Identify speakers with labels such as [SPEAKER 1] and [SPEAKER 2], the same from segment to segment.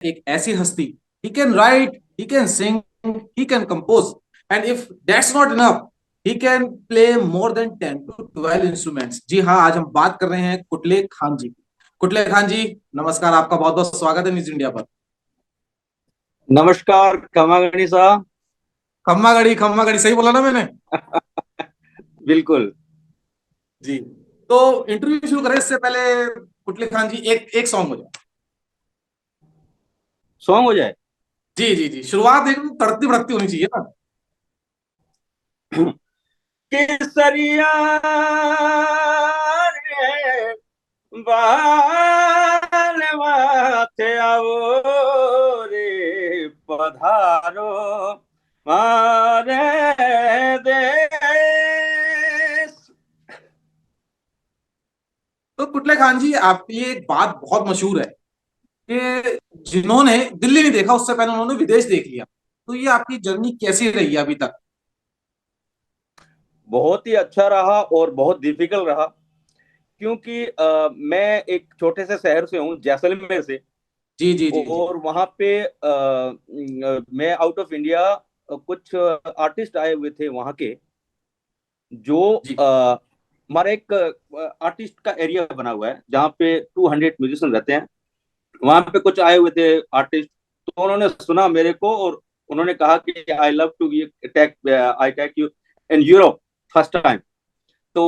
[SPEAKER 1] एक ऐसी हस्ती, he can write, he can sing, he can compose, and if that's not enough, he can play more than 10 to 12 instruments. जी हाँ, आज हम बात कर रहे हैं कुटले खान जी की। कुटले खान जी, नमस्कार, आपका बहुत बहुत स्वागत है म्यूजिक इंडिया पर।
[SPEAKER 2] नमस्कार खमा गणिसा।
[SPEAKER 1] खम्मा गड़ी सही बोला ना मैंने?
[SPEAKER 2] बिल्कुल।
[SPEAKER 1] जी। तो इंटरव्यू शुरू करें इससे पहले, कुटले खान जी, एक एक सॉन्ग हो जाए।
[SPEAKER 2] सॉन्ग हो जाए।
[SPEAKER 1] जी जी जी, शुरुआत एकदम तड़कती भड़कती होनी चाहिए ना।
[SPEAKER 2] केसरिया रे बाल माथे आवो रे पधारो मारे देश।
[SPEAKER 1] तो कुटले खान जी, आपके लिए एक बात बहुत मशहूर है कि जिन्होंने दिल्ली नहीं देखा उससे पहले उन्होंने विदेश देख लिया। तो ये आपकी जर्नी कैसी रही है अभी तक?
[SPEAKER 2] बहुत ही अच्छा रहा और बहुत डिफिकल्ट रहा, क्योंकि मैं एक छोटे से शहर से हूँ, जैसलमेर से।
[SPEAKER 1] जी जी जी जी
[SPEAKER 2] और वहां पे मैं आउट ऑफ इंडिया कुछ आर्टिस्ट आए हुए थे वहां के, जो
[SPEAKER 1] जी
[SPEAKER 2] हमारा एक आर्टिस्ट का एरिया बना हुआ है जहाँ पे 200 म्यूजिशियन रहते हैं। वहां पे कुछ आए हुए थे आर्टिस्ट, तो उन्होंने सुना मेरे को और उन्होंने कहा कि I love to take I take you in Europe first time. तो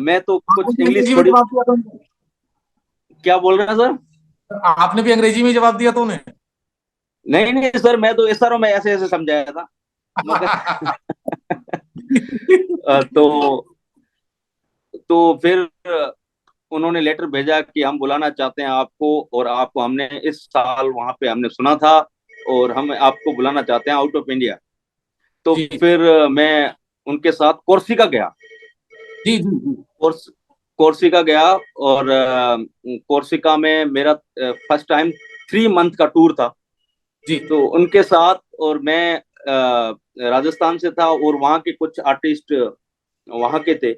[SPEAKER 2] मैं तो
[SPEAKER 1] आपने
[SPEAKER 2] कुछ
[SPEAKER 1] भी
[SPEAKER 2] इंग्लिश
[SPEAKER 1] अंग्रेजी में
[SPEAKER 2] थोड़ी।
[SPEAKER 1] जवाब दिया था उन्हें?
[SPEAKER 2] क्या बोल रहे हैं सर?
[SPEAKER 1] आपने भी अंग्रेजी में जवाब दिया था उन्हें?
[SPEAKER 2] नहीं नहीं सर, मैं तो इस तरह मैं ऐसे ऐसे समझाया था, मगर तो फिर उन्होंने लेटर भेजा कि हम बुलाना चाहते हैं आपको, और आपको हमने इस साल वहां पे हमने सुना था, और हम आपको बुलाना चाहते हैं आउट ऑफ इंडिया। तो
[SPEAKER 1] जी
[SPEAKER 2] फिर मैं उनके साथ कोर्सिका गया।
[SPEAKER 1] जी जी जी
[SPEAKER 2] कोर्स कोर्सिका गया, और कोर्सिका में मेरा फर्स्ट टाइम 3 मंथ का टूर था।
[SPEAKER 1] जी।
[SPEAKER 2] तो उनके साथ, और मैं राजस्थान से था, और वहाँ के कुछ आर्टिस्ट वहाँ के थे।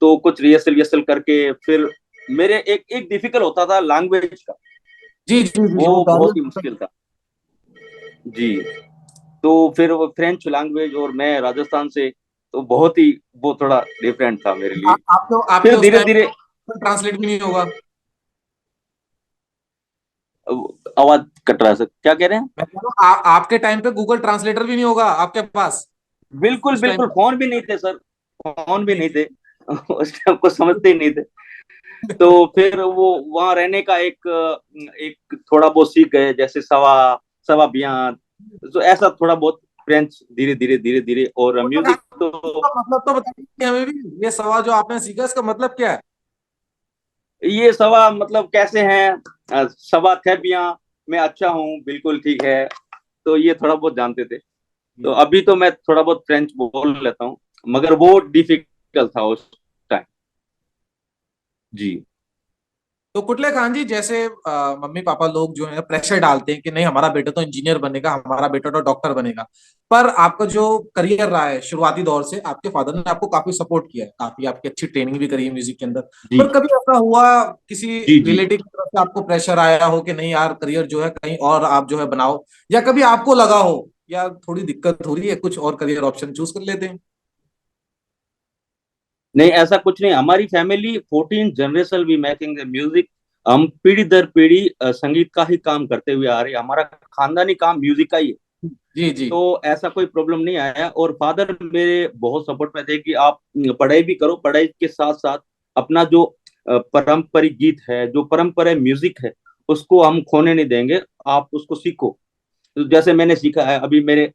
[SPEAKER 2] तो कुछ रिहर्सल रिहर्सल करके फिर मेरे एक एक डिफिकल्ट होता था लैंग्वेज का।
[SPEAKER 1] जी जी जी,
[SPEAKER 2] वो
[SPEAKER 1] वो
[SPEAKER 2] बहुत ही
[SPEAKER 1] बैरियर।
[SPEAKER 2] मुश्किल था। जी। तो फिर वो फ्रेंच लैंग्वेज, और मैं राजस्थान से, तो बहुत ही वो थोड़ा डिफरेंट था मेरे लिए।
[SPEAKER 1] आपके आपके
[SPEAKER 2] फिर
[SPEAKER 1] उस
[SPEAKER 2] धीरे
[SPEAKER 1] टाइम
[SPEAKER 2] धीरे
[SPEAKER 1] ट्रांसलेट भी नहीं होगा?
[SPEAKER 2] आवाज कट रहा है सर, क्या कह रहे हैं?
[SPEAKER 1] मैं कह रहा हूं, आपके टाइम पे गूगल ट्रांसलेटर भी नहीं होगा आपके पास
[SPEAKER 2] बिल्कुल
[SPEAKER 1] उस टाइम
[SPEAKER 2] बिल्कुल,
[SPEAKER 1] पे?
[SPEAKER 2] फोन भी नहीं थे सर, फोन भी
[SPEAKER 1] जी
[SPEAKER 2] नहीं थे। उस टाइम को समझते ही नहीं थे। तो फिर वो वहां रहने का एक एक थोड़ा बहुत सीख गए, जैसे सवा सवा बयान। तो ऐसा थोड़ा बहुत फ्रेंच धीरे धीरे धीरे धीरे, और
[SPEAKER 1] तो
[SPEAKER 2] म्यूजिक तो
[SPEAKER 1] मतलब तो बताइए हमें भी, ये सवाल जो आपने सीखा इसका मतलब क्या है?
[SPEAKER 2] ये सवा मतलब कैसे हैं, सवा थे बिया, मैं अच्छा हूँ, बिल्कुल ठीक है। तो ये थोड़ा बहुत जानते थे। तो अभी तो मैं थोड़ा बहुत फ्रेंच बोल लेता हूँ, मगर वो डिफिकल्ट था उस टाइम। जी।
[SPEAKER 1] तो कुटले खान जी, जैसे मम्मी पापा लोग जो है प्रेशर डालते हैं कि नहीं, हमारा बेटा तो इंजीनियर बनेगा, हमारा बेटा तो डॉक्टर बनेगा। पर आपका जो करियर रहा है शुरुआती दौर से, आपके फादर ने आपको काफी सपोर्ट किया है, काफी आपकी अच्छी ट्रेनिंग भी करी है म्यूजिक के अंदर।
[SPEAKER 2] जी
[SPEAKER 1] पर कभी ऐसा हुआ किसी
[SPEAKER 2] जी जी।
[SPEAKER 1] रिलेटिव की तरफ से आपको प्रेशर आया हो कि नहीं यार, करियर जो है कहीं और आप जो है बनाओ, या कभी आपको लगा हो यार थोड़ी दिक्कत हो रही है, कुछ और करियर ऑप्शन चूज कर लेते हैं?
[SPEAKER 2] नहीं, ऐसा कुछ नहीं। हमारी फैमिली 14 जनरेशन भी मेकिंग म्यूजिक। हम पीढ़ी दर पीढ़ी संगीत का ही काम करते हुए आ रहे हैं। हमारा खानदानी काम म्यूजिक का ही है।
[SPEAKER 1] जी जी
[SPEAKER 2] तो ऐसा कोई प्रॉब्लम नहीं आया, और फादर मेरे बहुत सपोर्ट में थे कि आप पढ़ाई भी करो, पढ़ाई के साथ साथ अपना जो पारंपरिक गीत है, जो परंपरा म्यूजिक है, उसको हम खोने नहीं देंगे। आप उसको सीखो। तो जैसे मैंने सीखा है, अभी मेरे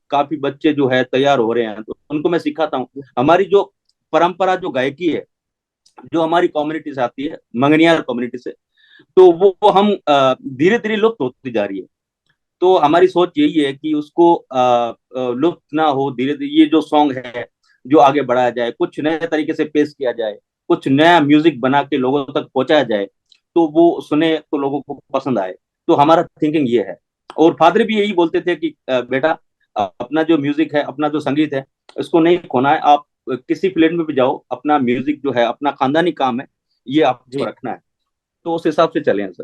[SPEAKER 2] काफी बच्चे जो है तैयार हो रहे हैं, तो उनको मैं सिखाता हूँ। हमारी जो परंपरा, जो गायकी है, जो हमारी कम्युनिटी से आती है, मंगनियार कम्युनिटी से, तो वो हम धीरे धीरे लुप्त होती जा रही है। तो हमारी सोच यही है कि उसको लुप्त ना हो, धीरे धीरे ये जो सॉन्ग है, जो आगे बढ़ाया जाए, कुछ नए तरीके से पेश किया जाए, कुछ नया म्यूजिक बना के लोगों तक पहुंचाया जाए, तो वो सुने तो लोगों को पसंद आए। तो हमारा थिंकिंग ये है। और फादर भी यही बोलते थे कि बेटा, अपना जो म्यूजिक है, अपना जो संगीत है, इसको नहीं खोना है। आप किसी फील्ड में भी जाओ, अपना म्यूजिक जो है अपना खानदानी काम है, ये आपको
[SPEAKER 1] जी।
[SPEAKER 2] रखना है। तो उस हिसाब से चले हैं सर।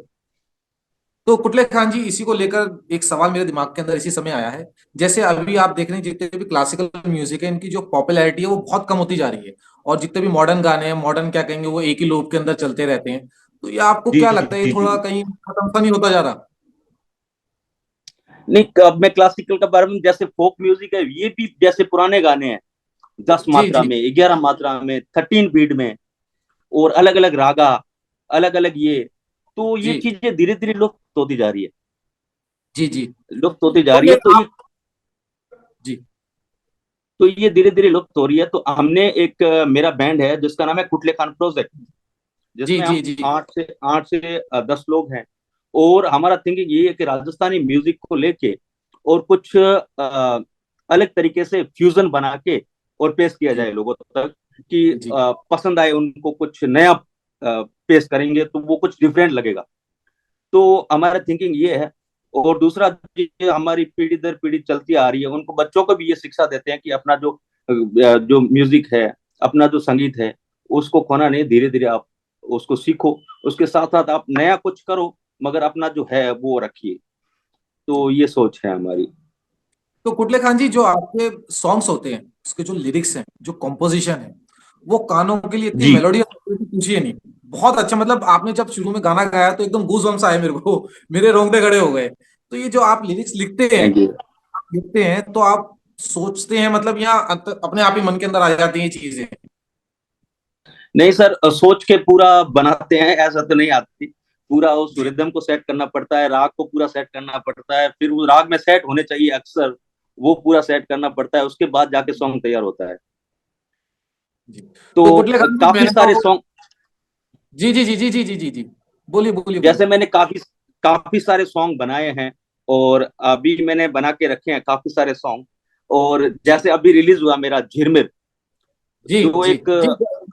[SPEAKER 1] तो कुटले खान जी, इसी को लेकर एक सवाल मेरे दिमाग के अंदर इसी समय आया है। जैसे अभी आप देख रहे हैं, जितने भी क्लासिकल म्यूजिक है, इनकी जो पॉपुलैरिटी है वो बहुत कम होती जा रही है। और जितने भी मॉडर्न गाने हैं, मॉडर्न क्या कहेंगे, वो एक ही लूप के अंदर चलते रहते हैं। तो ये आपको
[SPEAKER 2] जी
[SPEAKER 1] क्या
[SPEAKER 2] जी
[SPEAKER 1] लगता है, ये
[SPEAKER 2] जी जी।
[SPEAKER 1] थोड़ा कहीं खत्म सा नहीं होता जा रहा?
[SPEAKER 2] नहीं, अब मैं क्लासिकल का बारे में, जैसे फोक म्यूजिक है ये भी जैसे पुराने गाने हैं, 10
[SPEAKER 1] जी
[SPEAKER 2] मात्रा
[SPEAKER 1] जी
[SPEAKER 2] में, 11 मात्रा में, 13 बीट में, और अलग अलग रागा, अलग अलग ये, तो ये
[SPEAKER 1] जी
[SPEAKER 2] चीजें धीरे धीरे लुप्त होती जा रही है,
[SPEAKER 1] जी जी।
[SPEAKER 2] लुप्त होती जा
[SPEAKER 1] तो
[SPEAKER 2] रही
[SPEAKER 1] ये
[SPEAKER 2] है। तो ये,
[SPEAKER 1] आप, जी
[SPEAKER 2] धीरे धीरे लुप्त हो रही है। तो हमने एक मेरा बैंड है जिसका नाम है कुटले खान प्रोजेक्ट,
[SPEAKER 1] जी
[SPEAKER 2] जिसमें
[SPEAKER 1] जी
[SPEAKER 2] हम
[SPEAKER 1] जी
[SPEAKER 2] आठ से 10 लोग हैं। और हमारा थिंकिंग ये है कि राजस्थानी म्यूजिक को लेके और कुछ अलग तरीके से फ्यूजन बना के और पेश किया
[SPEAKER 1] जी
[SPEAKER 2] जाए लोगों तक, कि
[SPEAKER 1] जी
[SPEAKER 2] पसंद आए उनको, कुछ नया पेश करेंगे तो वो कुछ डिफरेंट लगेगा। तो हमारा थिंकिंग ये है। और दूसरा, ये हमारी पीढ़ी दर पीढ़ी चलती आ रही है, उनको बच्चों को भी ये शिक्षा देते हैं कि अपना जो म्यूजिक है, अपना जो संगीत है, उसको खोना नहीं, धीरे धीरे आप उसको सीखो, उसके साथ साथ आप नया कुछ करो, मगर अपना जो है वो रखिए।
[SPEAKER 1] जी।
[SPEAKER 2] तो ये सोच है हमारी।
[SPEAKER 1] तो कुटले खान जी, जो आपके सॉन्ग्स होते हैं, उसके जो लिरिक्स हैं, जो कॉम्पोजिशन है, वो कानों के लिए इतनी
[SPEAKER 2] जी।
[SPEAKER 1] मेलोडियस होती है कि पूछिए नहीं। बहुत अच्छा, मतलब आपने जब शुरू में गाना गाया तो एकदम गूज बम्स आए मेरे को, मेरे रोंगटे खड़े हो गए। तो ये जो आप लिरिक्स
[SPEAKER 2] थैंक यू।
[SPEAKER 1] लिखते हैं तो आप सोचते हैं, मतलब यहाँ अपने आप ही मन के अंदर आ जाती हैं ये चीजें?
[SPEAKER 2] नहीं सर, सोच के पूरा बनाते हैं ऐसा तो नहीं आती। पूरा उस
[SPEAKER 1] जी
[SPEAKER 2] रिदम को सेट करना पड़ता है, राग को पूरा सेट करना पड़ता है, फिर वो राग में सेट होने चाहिए अक्सर, वो पूरा सेट करना पड़ता है, उसके बाद जाके सॉन्ग तैयार होता है।
[SPEAKER 1] जी।
[SPEAKER 2] तो
[SPEAKER 1] तो कुटले खान जी,
[SPEAKER 2] काफी
[SPEAKER 1] मैंने
[SPEAKER 2] सारे
[SPEAKER 1] तो,
[SPEAKER 2] सॉन्ग,
[SPEAKER 1] जी जी जी जी जी जी जी जी, बोलिए बोलिए
[SPEAKER 2] जैसे
[SPEAKER 1] बोलिए।
[SPEAKER 2] मैंने काफी काफी सारे सॉन्ग बनाए हैं, और अभी मैंने बना के रखे हैं काफी सारे सॉन्ग। और
[SPEAKER 1] जी
[SPEAKER 2] जैसे अभी रिलीज हुआ मेरा झिरमिर,
[SPEAKER 1] जी
[SPEAKER 2] जो
[SPEAKER 1] जी
[SPEAKER 2] एक
[SPEAKER 1] जी।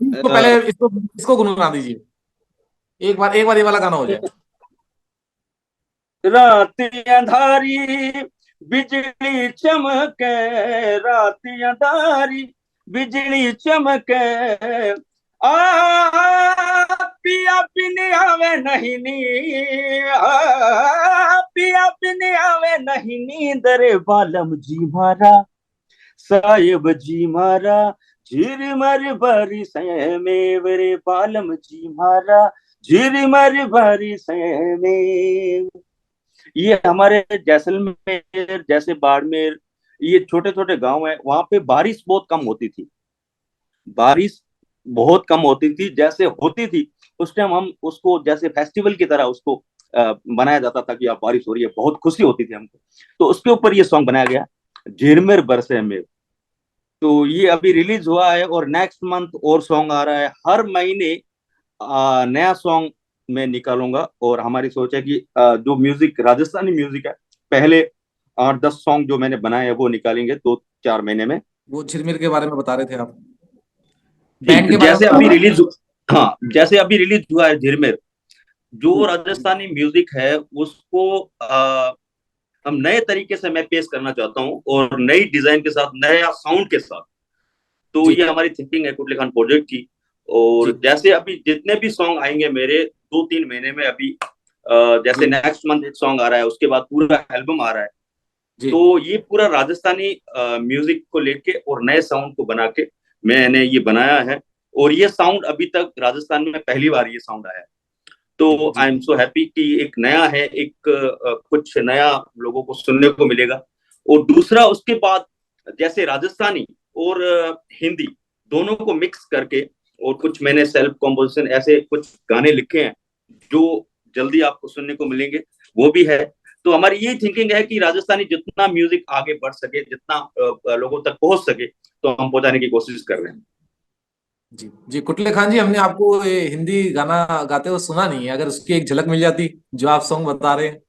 [SPEAKER 1] इसको पहले, इसको गुनगुना दीजिए। एक बार ये वाला गाना हो जाए।
[SPEAKER 2] रात अंधारी बिजली चमके, रात अंधारी बिजली चमके, आ पिया बिन आवे नहीं नी, पिया बिन आवे नहीं नींद रे बालम जी मारा, साहेब जी मारा, झिरमर बारी से मेरे बालम जी मारा, झिरमर बारी से में। ये हमारे जैसलमेर, जैसे बाड़मेर, ये छोटे छोटे गांव है, वहां पे बारिश बहुत कम होती थी, बारिश बहुत कम होती थी, जैसे होती थी उस टाइम हम उसको जैसे फेस्टिवल की तरह उसको बनाया जाता था कि आप बारिश हो रही है, बहुत खुशी होती थी हमको। तो उसके ऊपर ये सॉन्ग बनाया गया, झिरमिर बरसे में। तो ये अभी रिलीज हुआ है, और नेक्स्ट मंथ और सॉन्ग आ रहा है, हर महीने नया सॉन्ग मैं निकालूंगा। और हमारी सोच है कि जो म्यूजिक, राजस्थानी म्यूजिक है, पहले 8-10 सॉन्ग जो मैंने बनाए हैं वो निकालेंगे 2-4 महीने में।
[SPEAKER 1] वो झिरमिर के बारे में बता रहे थे आप, बैंड
[SPEAKER 2] ठीक,
[SPEAKER 1] के बारे में
[SPEAKER 2] जैसे
[SPEAKER 1] बता
[SPEAKER 2] अभी
[SPEAKER 1] रहे
[SPEAKER 2] रिलीज, हाँ, जैसे अभी रिलीज हुआ है झिरमिर, जो
[SPEAKER 1] थे? जी
[SPEAKER 2] राजस्थानी म्यूजिक है उसको हम नए तरीके से मैं पेश करना चाहता हूँ, और नई डिजाइन के साथ, नया साउंड के साथ। तो
[SPEAKER 1] जी
[SPEAKER 2] ये हमारी थिंकिंग है कुटले खान प्रोजेक्ट की। और
[SPEAKER 1] जी
[SPEAKER 2] जैसे अभी जितने भी सॉन्ग आएंगे मेरे 2-3 महीने में, अभी जैसे
[SPEAKER 1] जी
[SPEAKER 2] नेक्स्ट मंथ एक सॉन्ग आ रहा है, उसके बाद पूरा एल्बम आ रहा है।
[SPEAKER 1] जी
[SPEAKER 2] तो ये पूरा राजस्थानी म्यूजिक को लेके और नए साउंड को बना के मैंने ये बनाया है। और ये साउंड अभी तक राजस्थान में पहली बार ये साउंड आया है।
[SPEAKER 1] जी
[SPEAKER 2] तो
[SPEAKER 1] जी
[SPEAKER 2] आई एम सो हैप्पी कि एक नया है, एक कुछ नया लोगों को सुनने को मिलेगा। और दूसरा, उसके बाद जैसे राजस्थानी और हिंदी दोनों को मिक्स करके, और कुछ मैंने सेल्फ कॉम्पोजिशन ऐसे कुछ गाने लिखे हैं जो जल्दी आपको सुनने को मिलेंगे, वो भी है। तो हमारी यही थिंकिंग है कि राजस्थानी जितना म्यूजिक आगे बढ़ सके, जितना लोगों तक पहुंच सके, तो हम पहुंचाने की कोशिश कर रहे हैं।
[SPEAKER 1] जी जी। कुटले खान जी, हमने आपको ये हिंदी गाना गाते हुए सुना नहीं है, अगर उसकी एक झलक मिल जाती, जो आप सॉन्ग बता रहे हैं।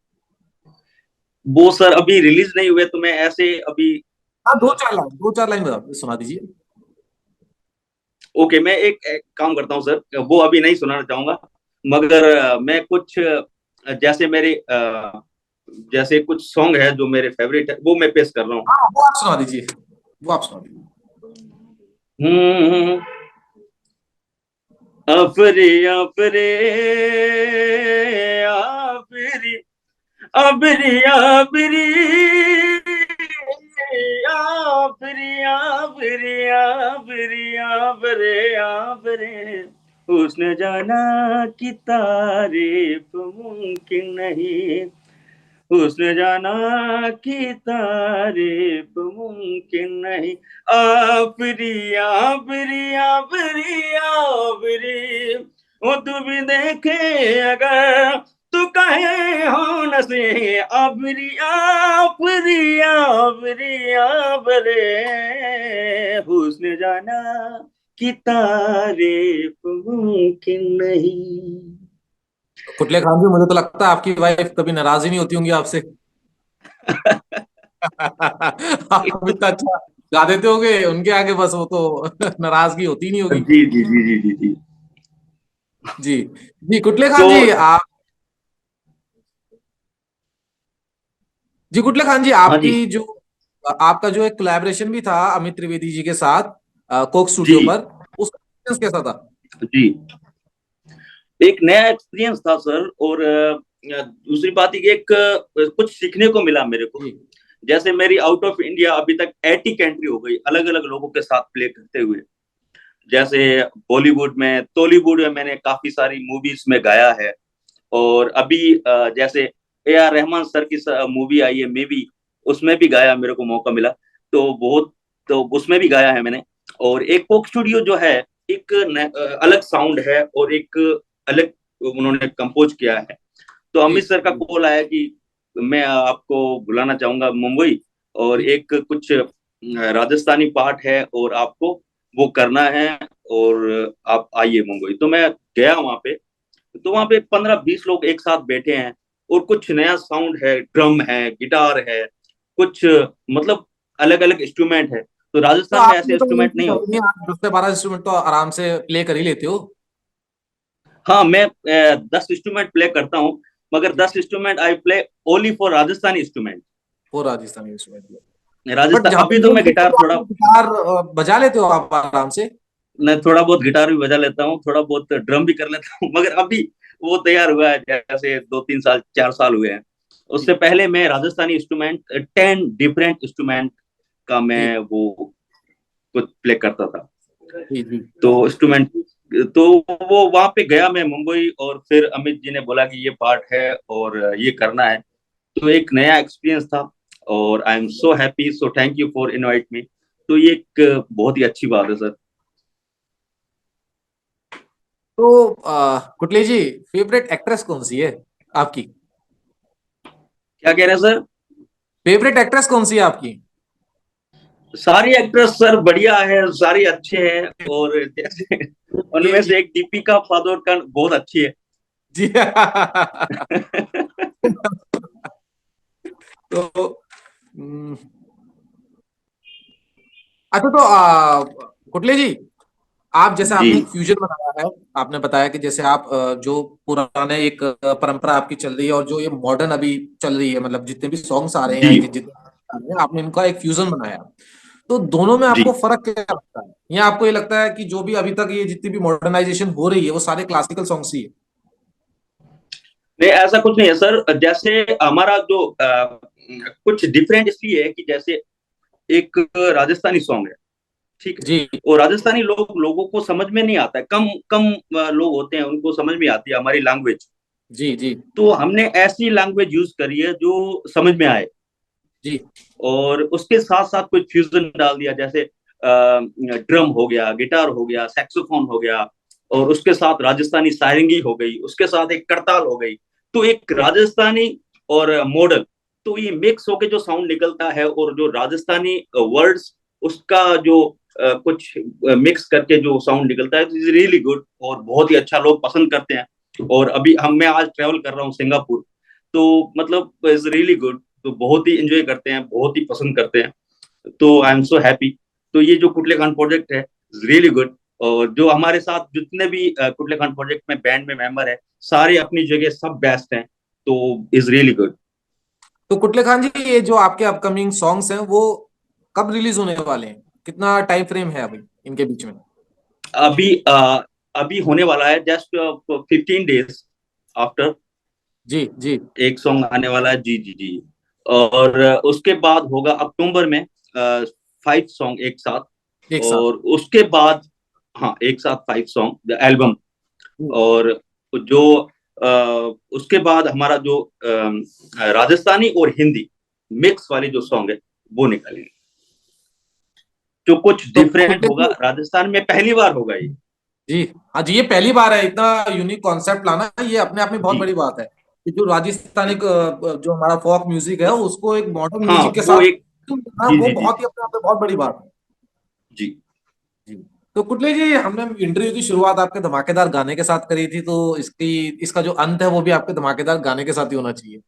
[SPEAKER 2] वो सर अभी रिलीज नहीं हुए, तो मैं ऐसे अभी,
[SPEAKER 1] हाँ, दो चार लाइन बता सुना दीजिए।
[SPEAKER 2] ओके, मैं एक काम करता हूँ सर, वो अभी नहीं सुनाना चाहूंगा, मगर मैं कुछ जैसे मेरे जैसे कुछ सॉन्ग है जो मेरे फेवरेट है, वो मैं पेश कर रहा हूँ।
[SPEAKER 1] हाँ, वो आप सुना दीजिए, वो आप सुना दीजिए।
[SPEAKER 2] हम्म, अफरे अफरे, अफरी आबरी आबरी आबरी आबरी आबरी आबरे आबरे, उसने जाना कि तारीफ मुमकिन नहीं, उसने जाना कि तारीफ मुमकिन नहीं। आबरी आबरी आबरी आबरी, वो तू भी देखे अगर तू कहे हो नसे, आबरी आबरी आबरी आबरे, उसने जाना कि तारीफ मुमकिन नहीं।
[SPEAKER 1] कुटले खान जी, मुझे तो लगता है आपकी वाइफ कभी नाराज ही नहीं होती होंगी आपसे। आप इतना अच्छा गा देते होगे, उनके आगे बस वो तो नाराजगी होती ही नहीं होगी।
[SPEAKER 2] जी जी जी जी जी जी।
[SPEAKER 1] जी। जी कुटले
[SPEAKER 2] तो
[SPEAKER 1] खान जी आप, जी कुटले खान जी
[SPEAKER 2] हाँ जी।
[SPEAKER 1] आपकी जो, आपका जो एक कोलैबोरेशन भी था अमित त्रिवेदी जी के साथ कोक
[SPEAKER 2] जी
[SPEAKER 1] स्टूडियो पर, उसका एक्सपीरियंस कैसा था?
[SPEAKER 2] जी, एक नया एक्सपीरियंस था सर। और दूसरी बात ये कि एक कुछ सीखने को मिला मेरे को।
[SPEAKER 1] जी
[SPEAKER 2] जैसे मेरी आउट ऑफ इंडिया अभी तक 80 कंट्री हो गई अलग अलग लोगों के साथ प्ले करते हुए। जैसे बॉलीवुड में, टॉलीवुड में मैंने काफी सारी मूवीज में गाया है। और अभी जैसे ए आर रहमान सर की मूवी आई है मे बी, उसमें भी गाया, मेरे को मौका मिला। तो बहुत, तो उसमें भी गाया है मैंने। और एक कोक स्टूडियो जो है, एक अलग साउंड है और एक अलग उन्होंने कंपोज किया है। तो
[SPEAKER 1] जी
[SPEAKER 2] अमित सर का
[SPEAKER 1] जी
[SPEAKER 2] कॉल आया कि मैं आपको बुलाना चाहूंगा मुंबई, और
[SPEAKER 1] जी
[SPEAKER 2] एक कुछ राजस्थानी पार्ट है और आपको वो करना है, और आप आइए मुंबई। तो मैं गया वहां पे। तो वहां पे 15-20 लोग एक साथ बैठे हैं, और कुछ नया साउंड है, ड्रम है, गिटार है, कुछ मतलब अलग अलग इंस्ट्रूमेंट है। तो
[SPEAKER 1] तो
[SPEAKER 2] राजस्थान में ऐसे
[SPEAKER 1] आपने तो
[SPEAKER 2] इंस्ट्रूमेंट नहीं
[SPEAKER 1] नहीं,
[SPEAKER 2] होते।
[SPEAKER 1] आप 10 से 12 इंस्ट्रूमेंट तो आराम से प्ले कर ही लेते हो।
[SPEAKER 2] हाँ, मैं 10 इंस्ट्रूमेंट प्ले करता हूँ, मगर
[SPEAKER 1] जी
[SPEAKER 2] 10 instrument I play only for Rajasthani instrument.
[SPEAKER 1] वो राजस्थानी इंस्ट्रूमेंट। बट
[SPEAKER 2] राजस्थान,
[SPEAKER 1] जहां
[SPEAKER 2] अभी
[SPEAKER 1] तक
[SPEAKER 2] तो
[SPEAKER 1] मेरे
[SPEAKER 2] मैं
[SPEAKER 1] को
[SPEAKER 2] गिटार
[SPEAKER 1] तो
[SPEAKER 2] थोड़ा,
[SPEAKER 1] आप गिटार बजा लेते हो आप आराम से।
[SPEAKER 2] मैं थोड़ा बहुत गिटार भी बजा लेता हूँ, थोड़ा बहुत ड्रम भी कर लेता हूँ। मगर अभी वो तैयार हुआ है, जैसे 2-3 साल 4 साल हुए हैं।
[SPEAKER 1] जी
[SPEAKER 2] उससे पहले मैं राजस्थानी इंस्ट्रूमेंट 10 डिफरेंट इंस्ट्रूमेंट का
[SPEAKER 1] जी
[SPEAKER 2] मैं वो कुछ प्ले करता था।
[SPEAKER 1] जी जी।
[SPEAKER 2] तो इंस्ट्रूमेंट, तो वो वहां पे गया मैं मुंबई, और फिर अमित जी ने बोला कि ये पार्ट है और ये करना है। तो एक नया एक्सपीरियंस था, और I am so happy, so thank you for invite me. तो ये एक बहुत ही अच्छी बात है सर।
[SPEAKER 1] तो कुटली जी, फेवरेट एक्ट्रेस कौन सी है आपकी?
[SPEAKER 2] क्या कह रहे हैं सर?
[SPEAKER 1] फेवरेट एक्ट्रेस कौन सी है आपकी?
[SPEAKER 2] सारी एक्ट्रेस सर बढ़िया है, सारी अच्छे हैं। और जैसे
[SPEAKER 1] ये
[SPEAKER 2] उनमें से एक दीपिका पादुकोण बहुत अच्छी है।
[SPEAKER 1] जी। तो अच्छा, तो कुटले जी, आप जैसे
[SPEAKER 2] जी
[SPEAKER 1] आपने एक फ्यूजन बनाया है, आपने बताया कि जैसे आप जो पुराने एक परंपरा आपकी चल रही है और जो ये मॉडर्न अभी चल रही है, मतलब जितने भी सॉन्ग्स आ रहे
[SPEAKER 2] जी
[SPEAKER 1] हैं, जितने आ रहे हैं, आपने इनका एक फ्यूजन बनाया। तो दोनों में
[SPEAKER 2] जी।
[SPEAKER 1] आपको फर्क क्या लगता है, या आपको ये लगता है कि जो भी अभी तक ये जितनी भी मॉडर्नाइजेशन हो रही है वो सारे क्लासिकल सॉन्ग्स ही है?
[SPEAKER 2] नहीं, ऐसा कुछ नहीं है सर। जैसे हमारा जो कुछ डिफरेंट इसलिए है कि जैसे एक राजस्थानी सॉन्ग है, ठीक है।
[SPEAKER 1] जी
[SPEAKER 2] और राजस्थानी लोगों को समझ में नहीं आता है, कम कम लोग होते हैं उनको समझ में आती है हमारी लैंग्वेज।
[SPEAKER 1] जी जी
[SPEAKER 2] तो हमने ऐसी लैंग्वेज यूज करी है जो समझ में आए,
[SPEAKER 1] जी
[SPEAKER 2] और उसके साथ साथ कोई फ्यूजन डाल दिया, जैसे ड्रम हो गया, गिटार हो गया, सैक्सोफोन हो गया, और उसके साथ राजस्थानी सारंगी हो गई, उसके साथ एक करताल हो गई। तो एक राजस्थानी और मॉडल, तो ये मिक्स होके जो साउंड निकलता है, और जो राजस्थानी वर्ड्स, उसका जो कुछ मिक्स करके जो साउंड निकलता है, इज रियली गुड, और बहुत ही अच्छा लोग पसंद करते हैं। और अभी मैं आज ट्रेवल कर रहा हूँ सिंगापुर, तो मतलब इज रियली गुड। तो बहुत ही एंजॉय करते हैं, बहुत ही पसंद करते हैं। तो आई एम सो हैप्पी। तो ये जो कुटले खान प्रोजेक्ट है, रियली गुड। और जो हमारे साथ जितने भी कुटले खान प्रोजेक्ट में बैंड में मेंबर है, सारे अपनी जगह सब बेस्ट हैं। तो इज रियली गुड।
[SPEAKER 1] तो कुटले खान जी, ये जो आपके अपकमिंग सॉन्ग्स हैं वो कब रिलीज होने वाले हैं? कितना टाइम फ्रेम है अभी इनके बीच में?
[SPEAKER 2] अभी अभी होने वाला है जस्ट 15 डेज आफ्टर।
[SPEAKER 1] जी जी।
[SPEAKER 2] एक सॉन्ग आने वाला है, जी जी जी। और उसके बाद होगा अक्टूबर में 5 सॉन्ग एक साथ।
[SPEAKER 1] एक साथ।
[SPEAKER 2] और उसके बाद, हाँ, एक साथ 5 सॉन्ग एल्बम।
[SPEAKER 1] जी।
[SPEAKER 2] और जो अ, उसके बाद हमारा जो राजस्थानी और हिंदी मिक्स वाली जो सॉन्ग है वो निकालेंगे, जो कुछ
[SPEAKER 1] तो
[SPEAKER 2] डिफरेंट
[SPEAKER 1] कुटले
[SPEAKER 2] होगा।
[SPEAKER 1] जी।
[SPEAKER 2] राजस्थान में पहली बार होगा ये।
[SPEAKER 1] जी। आज ये पहली बार है इतना यूनिक कॉन्सेप्ट लाना, ये अपने आप में बहुत
[SPEAKER 2] जी।
[SPEAKER 1] बड़ी बात है कि जो राजस्थानी जो हमारा फोक म्यूजिक है उसको एक मॉडर्न
[SPEAKER 2] हाँ,
[SPEAKER 1] म्यूजिक के
[SPEAKER 2] वो
[SPEAKER 1] साथ
[SPEAKER 2] एक, जी
[SPEAKER 1] वो
[SPEAKER 2] जी जी
[SPEAKER 1] बहुत ही अपने आप में बहुत बड़ी बात है।
[SPEAKER 2] जी।
[SPEAKER 1] जी। तो कुटले जी, हमने इंटरव्यू की शुरुआत आपके धमाकेदार गाने के साथ करी थी, तो इसकी इसका जो अंत है वो भी आपके धमाकेदार गाने के साथ ही होना चाहिए।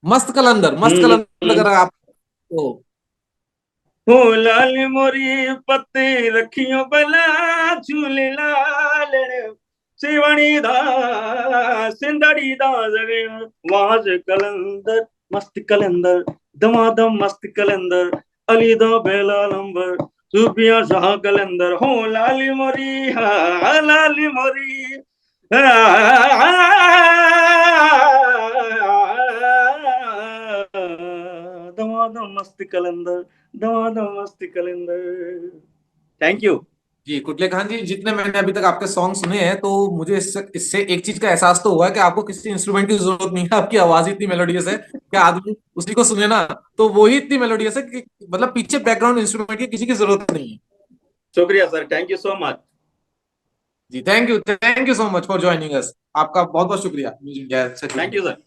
[SPEAKER 1] मस्त कलंदर, मस्त कलंदर
[SPEAKER 2] हम्म।
[SPEAKER 1] अगर आप तो।
[SPEAKER 2] हो लाल मोरी पत्ते रखियो बला झूले लाल सिवणी दा सिंदड़ी दा जगे वाज कलंदर मस्त कलंदर दमादम मस्त कलंदर अली दा बेला नंबर सुपिया शाह कलंदर हो लाली मोरी हा लाली मोरी दमादम मस्त कलंदर दमादम मस्त कलंदर। Thank you.
[SPEAKER 1] जी कुटले खान जी, जितने मैंने अभी तक आपके सॉन्ग सुने हैं तो मुझे इससे इससे एक चीज का एहसास तो हुआ है कि आपको किसी इंस्ट्रूमेंट की जरूरत नहीं है, आपकी आवाज ही इतनी मेलोडियस है कि आदमी उसी को सुने ना तो वो ही इतनी मेलोडियस है कि मतलब पीछे बैकग्राउंड इंस्ट्रूमेंट की किसी की जरूरत नहीं है।
[SPEAKER 2] शुक्रिया sir, thank you so much.
[SPEAKER 1] जी thank you so much for joining us. आपका बहुत बहुत शुक्रिया म्यूजिक इंडिया से
[SPEAKER 2] थैंक
[SPEAKER 1] जुड़ने
[SPEAKER 2] यू
[SPEAKER 1] के लिए।
[SPEAKER 2] सर।